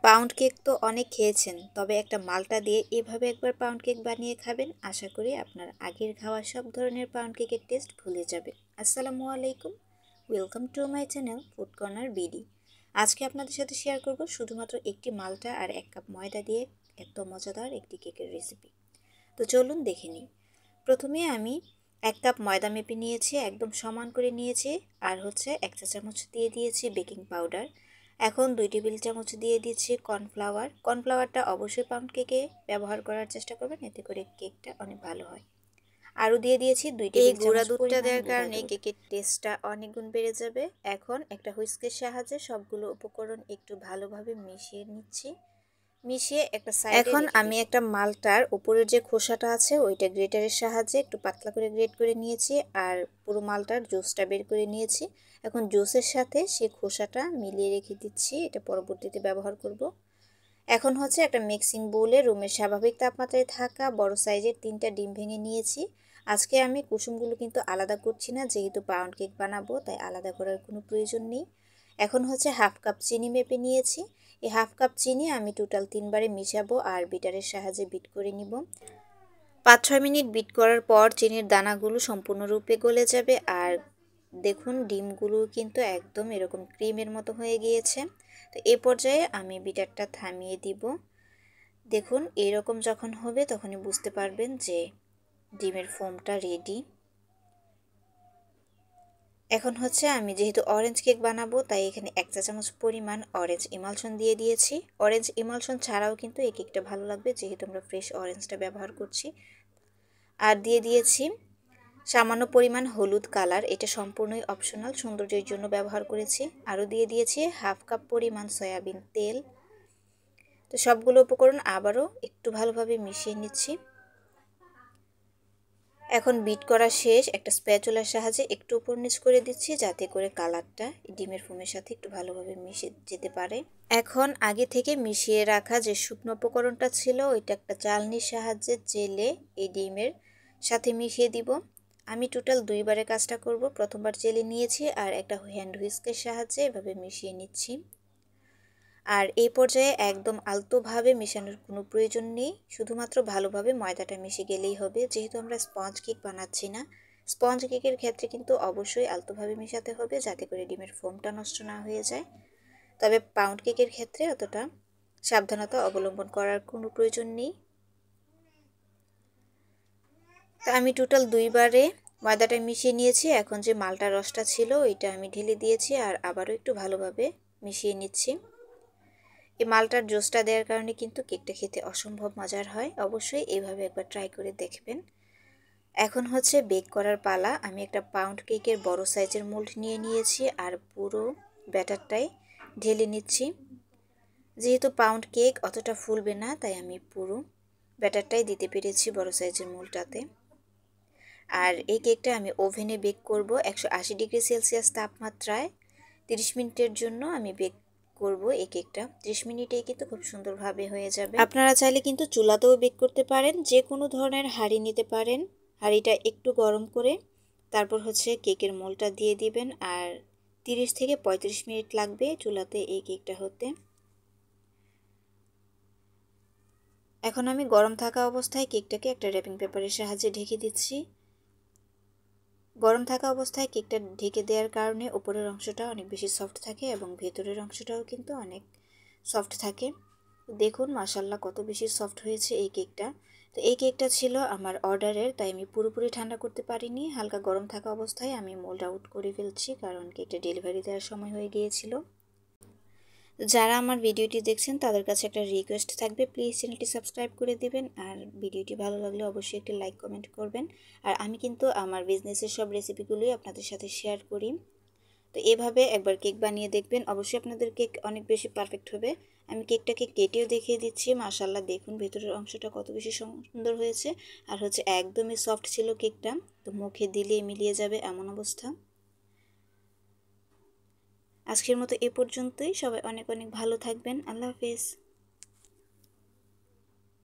Pound cake তো অনেক খেয়েছেন, তবে একটা মাল্টা দিয়ে এভাবে একবার পাউন্ড কেক বানিয়ে খাবেন। আশা করি আপনার আগের খাওয়া সব ধরনের পাউন্ড কেকের টেস্ট ভুলে যাবে। আসসালামু আলাইকুম, welcome to my channel food corner BD. আজকে আপনাদের সাথে শেয়ার করব শুধুমাত্র একটি মাল্টা আর 1 কাপ ময়দা দিয়ে এত মজাদার একটি কেকের রেসিপি। তো চলুন দেখে নিই। প্রথমে আমি 1 কাপ ময়দা মেপে নিয়েছি, একদম সমান করে নিয়েছি। আর 1 চা চামচ দিয়ে দিয়েছি বেকিং পাউডার। এখন 2 টেবিল চামচ দিয়ে দিচ্ছি কর্নফ্লাওয়ার। কর্নফ্লাওয়ারটা অবশ্যই পাউন্ড কেকে ব্যবহার করার চেষ্টা করবেন, এতে করে কেকটা অনেক ভালো হয়। আরও দিয়ে দিয়েছি 2 টেবিল চামচ। গুঁড়া দুধটা দেওয়ার কারণে কেকের টেস্টটা অনেক গুণ বেড়ে যাবে। এখন একটা হুইস্কের সাহায্যে সবগুলো উপকরণ একটু ভালোভাবে মিশিয়ে নিচ্ছি। মিশিয়ে একটা সাইডে এখন আমি একটা মালটার উপরের যে খোসাটা আছে ওইটা গ্রেটারের সাহায্যে একটু পাতলা করে গ্রেট করে নিয়েছি, আর পুরো মালটার জুসটা বের করে নিয়েছি। এখন জুসের সাথে সেই খোসাটা মিলিয়ে রেখে দিচ্ছি, এটা পরবর্তীতে ব্যবহার করব। এখন একটা মিক্সিং বোলে রুমের স্বাভাবিক তাপমাত্রায় থাকা বড় সাইজের 3টা ডিম ভেঙে নিয়েছি। আজকে আমি কুসুমগুলো কিন্তু আলাদা করছি না, যেহেতু পাউন্ড কেক বানাবো তাই আলাদা করার কোনো প্রয়োজন নেই। এখন 1/2 কাপ চিনি মেপে নিয়েছি। এই 1/2 কাপ চিনি আমি টোটাল 3বারে মিশাবো আর বিটারের সাহায্যে বিট করে নিব। 5-6 মিনিট বিট করার পর চিনির দানাগুলো সম্পূর্ণরূপে গলে যাবে, আর দেখুন ডিমগুলো কিন্তু একদম এরকম ক্রিমের মতো হয়ে গিয়েছে। তো এই পর্যায়ে আমি বিটারটা থামিয়ে দিব। দেখুন এরকম যখন হবে তখনই বুঝতে পারবেন যে ডিমের ফোমটা রেডি। এখন আমি যেহেতু অরেঞ্জ কেক বানাবো তাই এখানে 1 চা চামচ পরিমাণ অরেঞ্জ ইমালশন দিয়ে দিয়েছি। অরেঞ্জ ইমালশন ছাড়াও কিন্তু এই কেকটা ভালো লাগবে, যেহেতু আমরা ফ্রেশ অরেঞ্জটা ব্যবহার করছি। আর দিয়ে দিয়েছি সামান্য পরিমাণ হলুদ কালার, এটা সম্পূর্ণই অপশনাল, সৌন্দর্যের জন্য ব্যবহার করেছি। আরও দিয়ে দিয়েছি 1/2 কাপ পরিমাণ সয়াবিন তেল। তো সবগুলো উপকরণ আবারও একটু ভালোভাবে মিশিয়ে নিচ্ছি। এখন বিট করা শেষ, একটা স্প্যাচুলার সাহায্যে একটু উপর নিচ করে দিচ্ছি, যাতে করে কালারটা ডিমের ফোমের সাথে একটু ভালোভাবে মিশে যেতে পারে। এখন আগে থেকে মিশিয়ে রাখা যে শুকনো উপকরণটা ছিল ওইটা একটা চালনির সাহায্যে জেলে এই ডিমের সাথে মিশিয়ে দিব। আমি টোটাল 2বারে কাজটা করব। প্রথমবার জেলে নিয়েছি আর একটা হ্যান্ড হুইস্কের সাহায্যে এভাবে মিশিয়ে নিচ্ছি। আর এই পর্যায়ে একদম আলতোভাবে মেশানোর কোনো প্রয়োজন নেই, শুধুমাত্র ভালোভাবে ময়দাটা মিশে গেলেই হবে। যেহেতু আমরা স্পঞ্জ কেক বানাচ্ছি না, স্পঞ্জ কেকের ক্ষেত্রে কিন্তু অবশ্যই আলতোভাবে মেশাতে হবে, যাতে করে ডিমের ফোমটা নষ্ট না হয়ে যায়। তবে পাউন্ড কেকের ক্ষেত্রে অতটা সাবধানতা অবলম্বন করার কোনো প্রয়োজন নেই। তা আমি টোটাল 2বারে ময়দাটা মিশিয়ে নিয়েছি। এখন যে মালটার রসটা ছিল ওইটা আমি ঢেলে দিয়েছি আর আবারও একটু ভালোভাবে মিশিয়ে নিচ্ছি। এই মালটার জুসটা দেওয়ার কারণে কিন্তু কেকটা খেতে অসম্ভব মজার হয়। অবশ্যই এইভাবে একবার ট্রাই করে দেখবেন। এখন বেক করার পালা। আমি একটা পাউন্ড কেকের বড় সাইজের মোল্ড নিয়ে নিয়েছি আর পুরো ব্যাটারটাই ঢেলে নিচ্ছি। যেহেতু পাউন্ড কেক অতটা ফুলবে না তাই আমি পুরো ব্যাটারটাই দিতে পেরেছি বড় সাইজের মোল্ডটাতে। আর এই কেকটা আমি ওভেনে বেক করব 180 ডিগ্রি সেলসিয়াস তাপমাত্রায় 30 মিনিটের জন্য আমি বেক করব এই কেকটা। 30 মিনিটেই কিন্তু খুব সুন্দরভাবে হয়ে যাবে। আপনারা চাইলে কিন্তু চুলাতেও বেক করতে পারেন, যে কোনো ধরনের হাঁড়ি নিতে পারেন। হাঁড়িটা একটু গরম করে তারপর কেকের মোলটা দিয়ে দিবেন, আর 30 থেকে 35 মিনিট লাগবে চুলাতে এই কেকটা হতে। এখন আমি গরম থাকা অবস্থায় কেকটাকে একটা র্যাপিং পেপারের সাহায্যে ঢেকে দিচ্ছি। গরম থাকা অবস্থায় কেকটা ঢেকে দেওয়ার কারণে উপরের অংশটা অনেক বেশি সফট থাকে এবং ভেতরের অংশটাও কিন্তু অনেক সফট থাকে। দেখুন মাশাআল্লাহ কত বেশি সফট হয়েছে এই কেকটা। তো এই কেকটা ছিল আমার অর্ডারের, তাই আমি পুরোপুরি ঠান্ডা করতে পারিনি। হালকা গরম থাকা অবস্থায় আমি মোল্ড আউট করে ফেলছি, কারণ কেকটা ডেলিভারি দেওয়ার সময় হয়ে গিয়েছিল। যারা আমার ভিডিওটি দেখছেন তাদের কাছে একটা রিকোয়েস্ট থাকবে, প্লিজ চ্যানেলটি সাবস্ক্রাইব করে দিবেন, আর ভিডিওটি ভালো লাগলে অবশ্যই একটি লাইক কমেন্ট করবেন। আর আমি কিন্তু আমার বিজনেসের সব রেসিপিগুলোই আপনাদের সাথে শেয়ার করি। তো এভাবে একবার কেক বানিয়ে দেখবেন, অবশ্যই আপনাদের কেক অনেক বেশি পারফেক্ট হবে। আমি কেকটাকে কেটেও দেখিয়ে দিচ্ছি। মাশাআল্লাহ দেখুন ভেতরের অংশটা কত বেশি সুন্দর হয়েছে, আর একদমই সফট ছিল কেকটা, তো মুখে দিলেই মিলিয়ে যাবে এমন অবস্থা। আজকের মতো এ পর্যন্তই। সবাই অনেক অনেক ভালো থাকবেন। আল্লাহ হাফেজ।